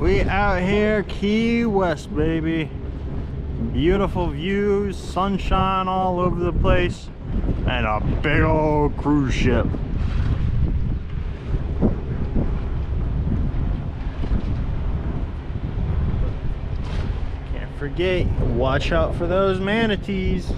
We out here, Key West, baby. Beautiful views, sunshine all over the place, and a big old cruise ship. Can't forget, watch out for those manatees.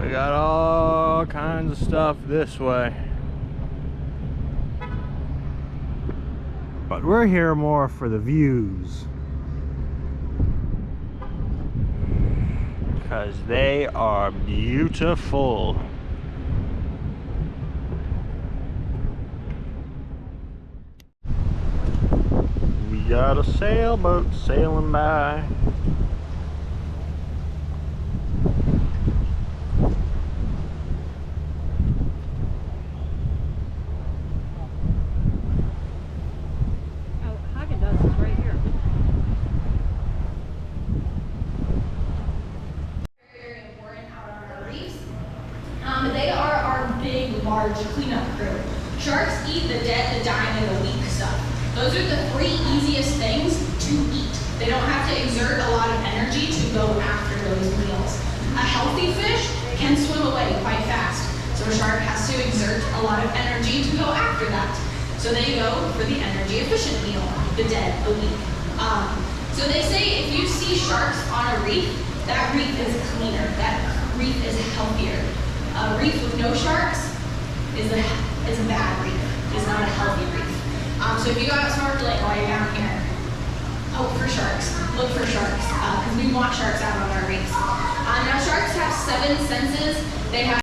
We got all kinds of stuff this way. But we're here more for the views, because they are beautiful. We got a sailboat sailing by. Large cleanup crew. Sharks eat the dead, the dying, and the weak stuff. Those are the 3 easiest things to eat. They don't have to exert a lot of energy to go after those meals. A healthy fish can swim away quite fast, so a shark has to exert a lot of energy to go after that. So they go for the energy efficient meal, the dead, the weak. So they say if you see sharks on a reef, that reef is cleaner, that reef is healthier. A reef with no sharks is a bad reef, is not a healthy reef. So if you go out snorkeling while you're down here, hope for sharks, look for sharks, because we want sharks out on our reefs. Now sharks have 7 senses. They have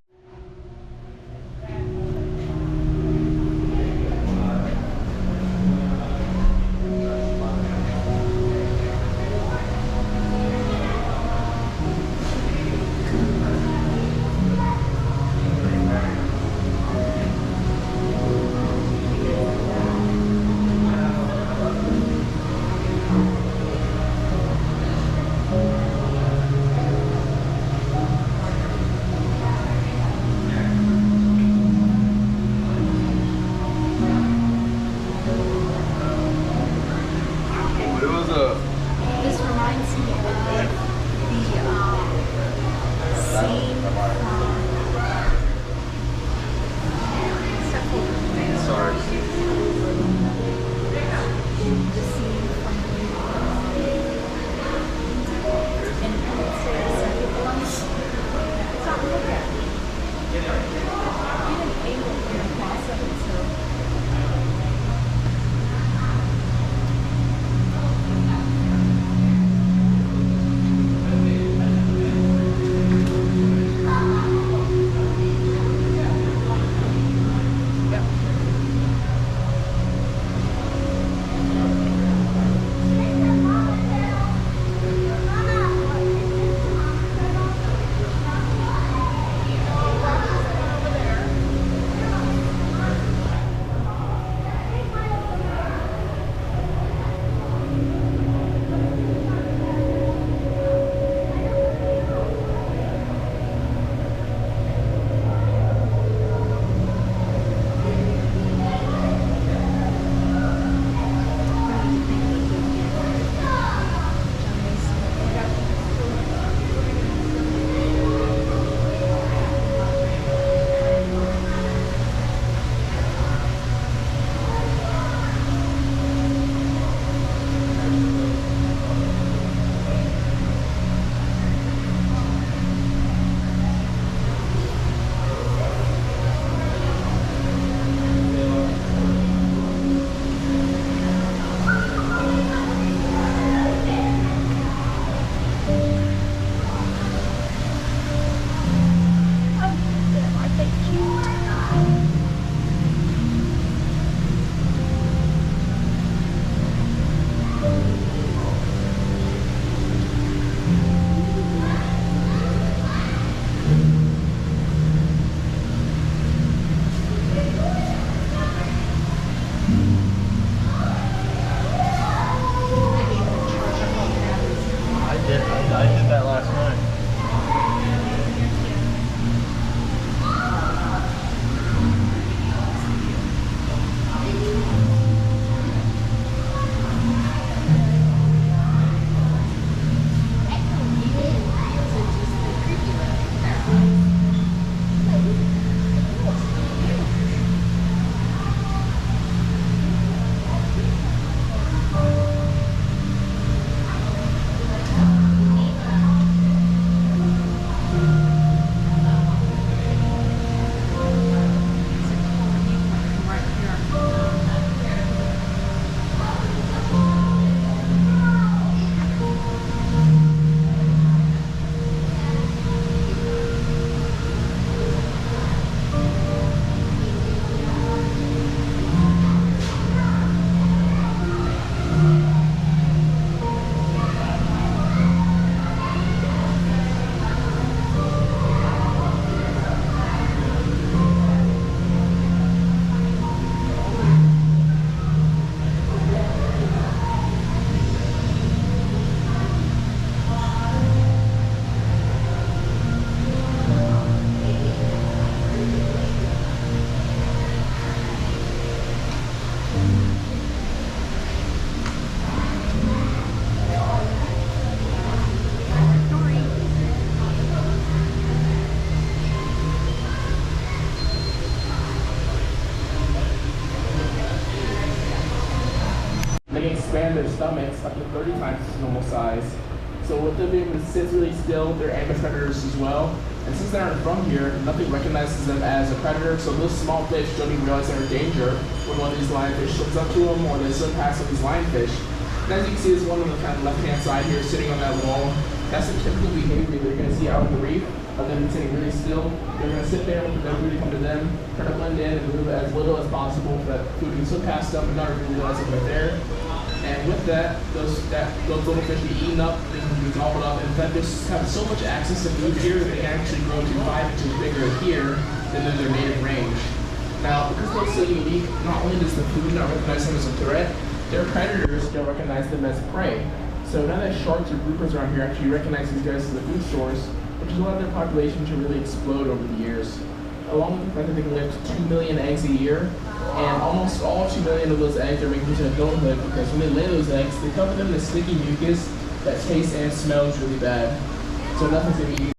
did that last night. They expand their stomachs up to 30 times its normal size. So with them being able to sit really still, they're ambush predators as well. And since they aren't from here, nothing recognizes them as a predator, so those small fish don't even realize they're in danger when one of these lionfish swims up to them or they swim past some of these lionfish. And as you can see, there's one on the kind of left-hand side here sitting on that wall. That's the typical behavior that you're going to see out on the reef, of them sitting really still. They're going to sit there and let the food to come to them, try to blend in and move as little as possible so that food can swim past them and not really realize that they're there. And with that, those little fish be eaten up, they can be gobbled up, and then fish have so much access to food here that they can actually grow to 5 inches bigger here than in their native range. Now, because they're so unique, not only does the food not recognize them as a threat, their predators don't recognize them as prey. So now that sharks or groupers around here actually recognize these guys as a food source, which has allowed their population to really explode over the years. Along with the fact that they can lay up to 2 million eggs a year, and almost all 2 million of those eggs are making it to adulthood because when they lay those eggs, they cover them in a sticky mucus that tastes and smells really bad. So nothing's gonna be easy.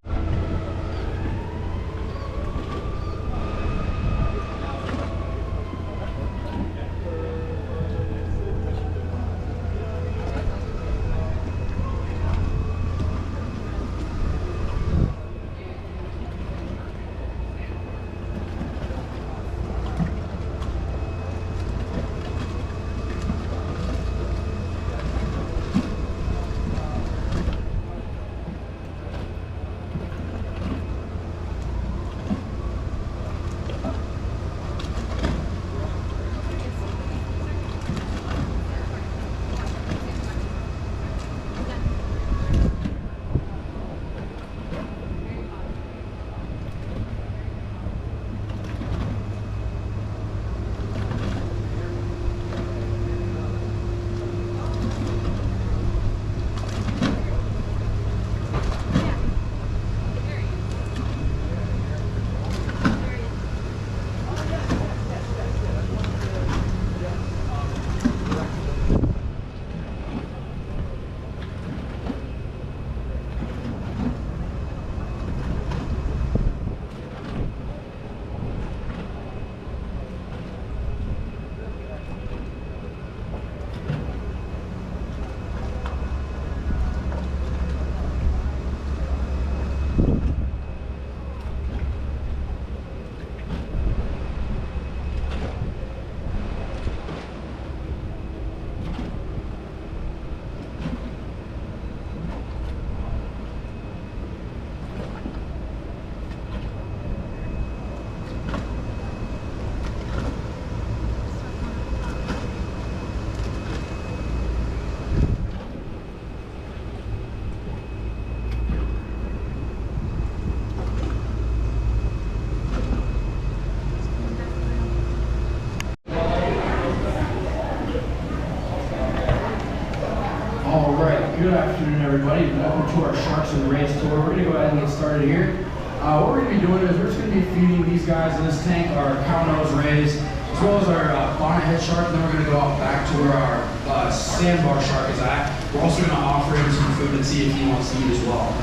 sharks and rays tour. We're gonna go ahead and get started here. What we're gonna be doing is we're just gonna be feeding these guys in this tank our cow nose rays, as well as our bonnethead shark. And then we're gonna go out back to where our sandbar shark is at. We're also gonna offer him some food and see if he wants to eat as well.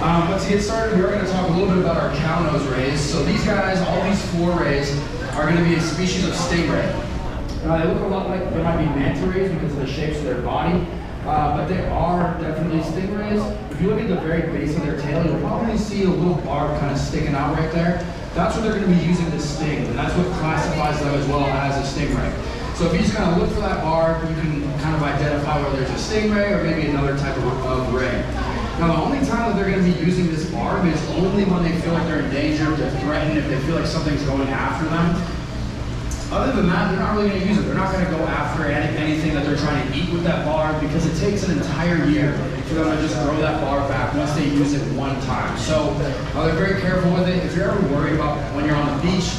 But to get started, we're gonna talk a little bit about our cow nose rays. So these guys, all these 4 rays, are gonna be a species of stingray. They look a lot like, they might be manta rays because of the shapes of their body, but they are definitely stingrays. If you look at the very base of their tail, you'll probably see a little barb kind of sticking out right there. That's what they're going to be using to sting, and that's what classifies them as well as a stingray. So if you just kind of look for that barb, you can kind of identify whether it's a stingray or maybe another type of ray. Now the only time that they're going to be using this barb is only when they feel like they're in danger, if they're threatened, if they feel like something's going after them. Other than that, they're not really going to use it. They're not going to go after anything that they're trying to eat with that barb because it takes an entire year for them to just grow that barb back once they use it one time. So they're very careful with it. If you're ever worried about when you're on the beach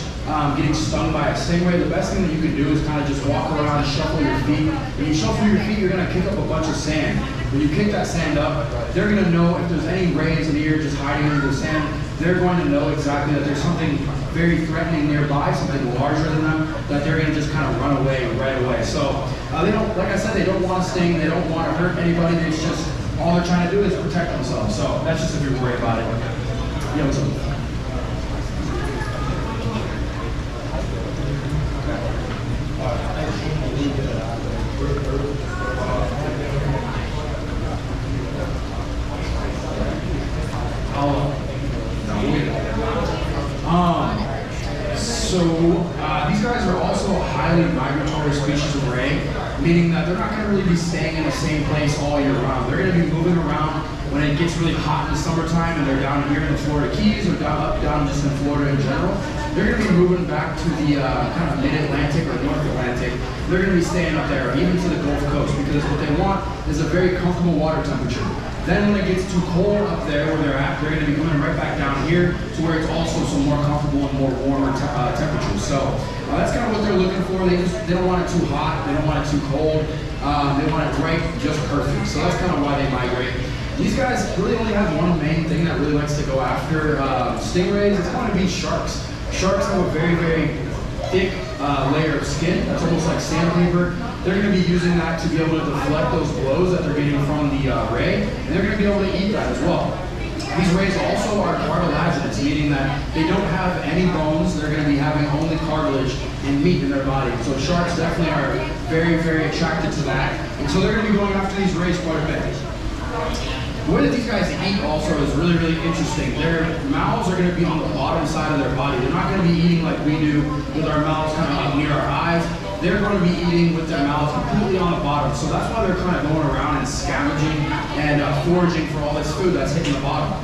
getting stung by a stingray, the best thing that you can do is kind of just walk around and shuffle your feet. When you shuffle your feet, you're going to kick up a bunch of sand. When you kick that sand up, they're going to know if there's any rays in here just hiding under the sand. They're going to know exactly that there's something very threatening nearby, something larger than them, that they're going to just kind of run away right away. So they don't, like I said, they don't want to sting, they don't want to hurt anybody. It's just all they're trying to do is protect themselves. So that's just if you're worried about it. Yeah, what's up? These guys are also a highly migratory species of ray, meaning that they're not going to really be staying in the same place all year round. They're going to be moving around when it gets really hot in the summertime and they're down here in the Florida Keys or down just in Florida in general. They're going to be moving back to the kind of mid-Atlantic or North Atlantic. They're going to be staying up there, even to the Gulf Coast, because what they want is a very comfortable water temperature. Then when it gets too cold up there where they're at, they're going to be coming right back down here to where it's also some more comfortable and more warmer temperatures. So that's kind of what they're looking for. They don't want it too hot, they don't want it too cold. They want it right, just perfect. So that's kind of why they migrate. These guys really only have one main thing that really likes to go after stingrays. It's going to be sharks. Sharks have a very, very thick layer of skin that's almost like sandpaper. They're going to be using that to be able to deflect those blows that they're getting from the ray, and they're going to be able to eat that as well. These rays also are cartilaginous, meaning that they don't have any bones. They're going to be having only cartilage and meat in their body. So sharks definitely are very, very attracted to that, and so they're going to be going after these rays quite a bit. The way that these guys eat also is really, really interesting. Their mouths are going to be on the bottom side of their body. They're not going to be eating like we do with our mouths kind of up near our eyes. They're going to be eating with their mouths completely on the bottom. So that's why they're kind of going around and scavenging and foraging for all this food that's hitting the bottom.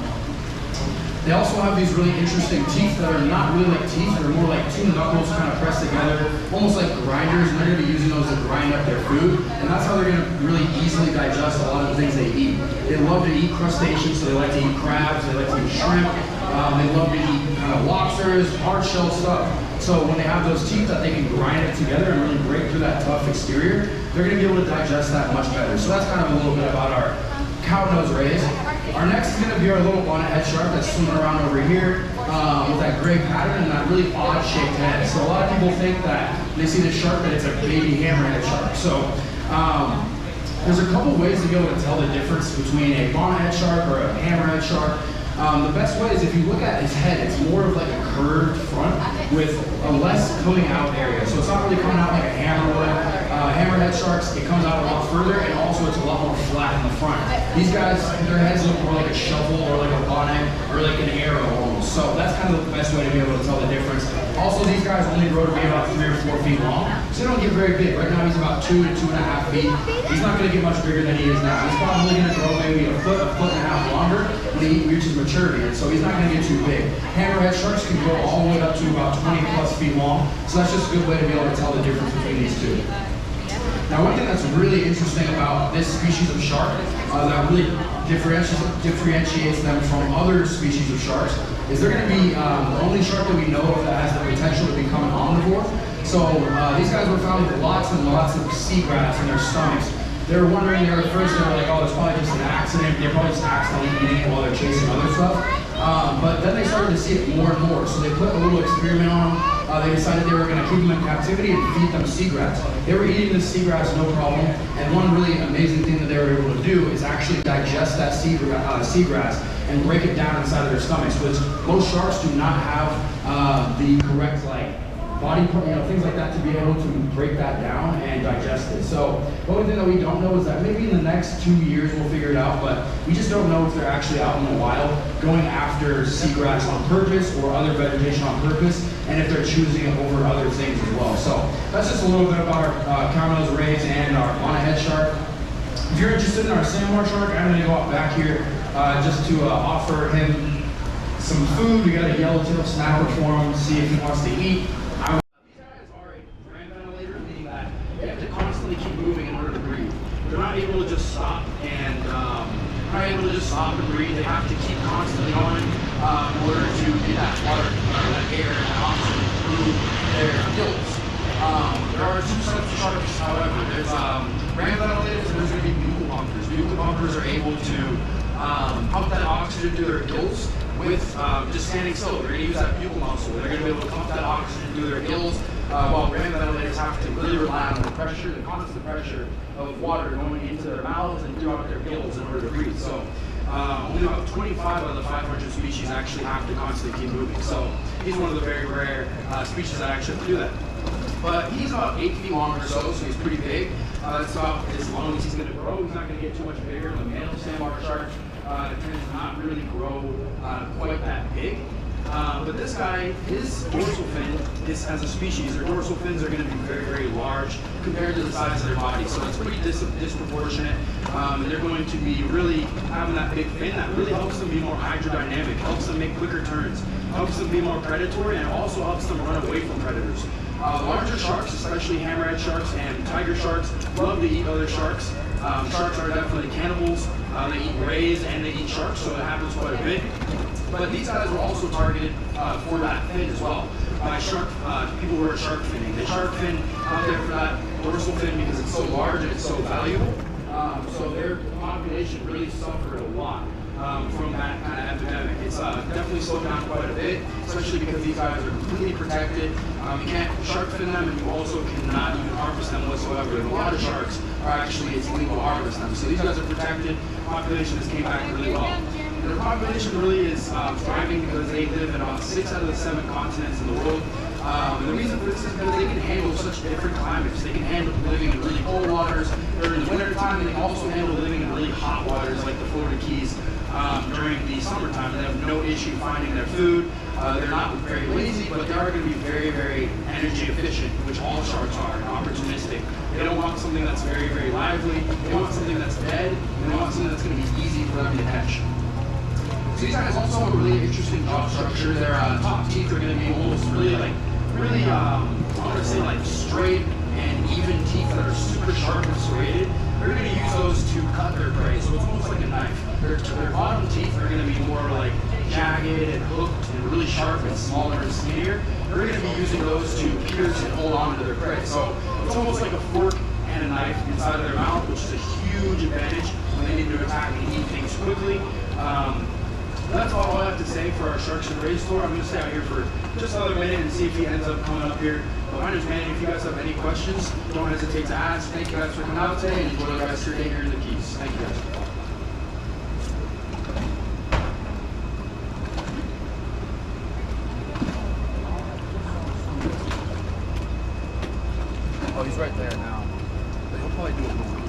They also have these really interesting teeth that are not really like teeth. They're more like 2 knuckles kind of pressed together, almost like grinders, and they're going to be using those to grind up their food. And that's how they're going to really easily digest a lot of the things they eat. They love to eat crustaceans, so they like to eat crabs, they like to eat shrimp, they love to eat kind of lobsters, hard shell stuff. So when they have those teeth that they can grind it together and really break through that tough exterior, they're going to be able to digest that much better. So that's kind of a little bit about our cow nose rays. Our next is going to be our little bonnethead shark that's swimming around over here with that gray pattern and that really odd shaped head. So a lot of people think that they see the shark that it's a baby hammerhead shark. So there's a couple ways to be able to tell the difference between a bonnethead shark or a hammerhead shark. The best way is if you look at his head, it's more of like a curved front with a less coming out area. So it's not really coming out like a hammer would. Hammerhead sharks, it comes out a lot further, and also it's a lot more flat in the front. These guys, their heads look more like a shovel or like a bonnet or like an arrow almost. So that's kind of the best way to be able to tell the difference. Also, these guys only grow to be about 3 or 4 feet long, so they don't get very big. Right now he's about 2 to 2.5 feet. He's not going to get much bigger than he is now. He's probably going to grow maybe a foot and a half longer when he reaches maturity, and so he's not going to get too big. Hammerhead sharks can grow all the way up to about 20 plus feet long, so that's just a good way to be able to tell the difference between these two. Now, one thing that's really interesting about this species of shark that really differentiates them from other species of sharks is they're going to be the only shark that we know of that has the potential to become an omnivore. So these guys were found with lots and lots of seagrass in their stomachs. they were wondering there at first, they were like, oh, it's probably just an accident. They're probably just accidentally eating it while they're chasing other stuff. But then they started to see it more and more. So they put a little experiment on them. They decided they were going to keep them in captivity and feed them seagrass. They were eating the seagrass no problem. And one really amazing thing that they were able to do is actually digest that seagrass and break it down inside of their stomachs, which most sharks do not have the correct body, things like that to be able to break that down and digest it. So the only thing that we don't know is that maybe in the next 2 years we'll figure it out, but we just don't know if they're actually out in the wild going after seagrass on purpose or other vegetation on purpose, and if they're choosing it over other things as well. So that's just a little bit about our cow-nose rays and our bonnethead shark. If you're interested in our sandbar shark, I'm going to go out back here just to offer him some food. We got a yellowtail snapper for him, see if he wants to eat. Moving in order to breathe. They're not able to just stop and breathe. They have to keep constantly going in order to get that water, that air, and that oxygen through their gills. There are two types of sharks, however. There's ram ventilators and there's going to be buccal bumpers. Buccal bumpers are able to pump that oxygen through their gills with just standing still. They're going to use that buccal muscle. They're going to be able to pump that oxygen through their gills. While ram ventilators have to really rely on the pressure, the constant pressure of water going into their mouths and throughout their gills in order to breathe. So only about 25 out of the 500 species actually have to constantly keep moving. So he's one of the very rare species that actually have to do that. But he's about 8 feet long or so he's pretty big. That's about as long as he's going to grow. He's not going to get too much bigger. The male sandbar shark tends to not really grow quite that big. But this guy, his dorsal fin is, as a species, their dorsal fins are going to be very, very large compared to the size of their body. So it's pretty disproportionate. And they're going to be really having that big fin that really helps them be more hydrodynamic, helps them make quicker turns, helps them be more predatory, and also helps them run away from predators. Larger sharks, especially hammerhead sharks and tiger sharks, love to eat other sharks. Sharks are definitely cannibals. They eat rays and they eat sharks, so it happens quite a bit. But these guys were also targeted for that fin as well by people who are shark finning. The shark fin out there for that dorsal fin because it's so large and it's so valuable. So their population really suffered a lot from that kind of epidemic. It's definitely slowed down quite a bit, especially because these guys are completely protected. You can't shark fin them, and you also cannot even harvest them whatsoever. And a lot of sharks are actually, it's illegal to harvest them. So these guys are protected. Population has came back really well. Their population really is thriving because they live in about 6 out of the 7 continents in the world. And the reason for this is because they can handle such different climates. They can handle living in really cold waters during the winter time, and they can also handle living in really hot waters like the Florida Keys during the summertime. They have no issue finding their food. They're not very lazy, but they are going to be very, very energy efficient, which all sharks are, and opportunistic. They don't want something that's very, very lively. They want something that's dead. And they want something that's going to be easy for them to catch. So these guys also have a really interesting jaw structure. Their top teeth are going to be almost really I want to say straight and even teeth that are super sharp and serrated. They're going to use those to cut their prey. So it's almost like a knife. Their bottom teeth are going to be more jagged and hooked and really sharp and smaller and skinnier. They're going to be using those to pierce and hold on to their prey. So it's almost like a fork and a knife inside of their mouth, which is a huge advantage when they need to attack and eat things quickly. That's all I have to say for our Sharks and Rays tour. I'm going to stay out here for just another minute and see if he ends up coming up here. But my name's Manny. If you guys have any questions, don't hesitate to ask. Thank you guys for coming out today and enjoy the rest of your day here in the Keys. Thank you guys. Oh, he's right there now. But he'll probably do it more.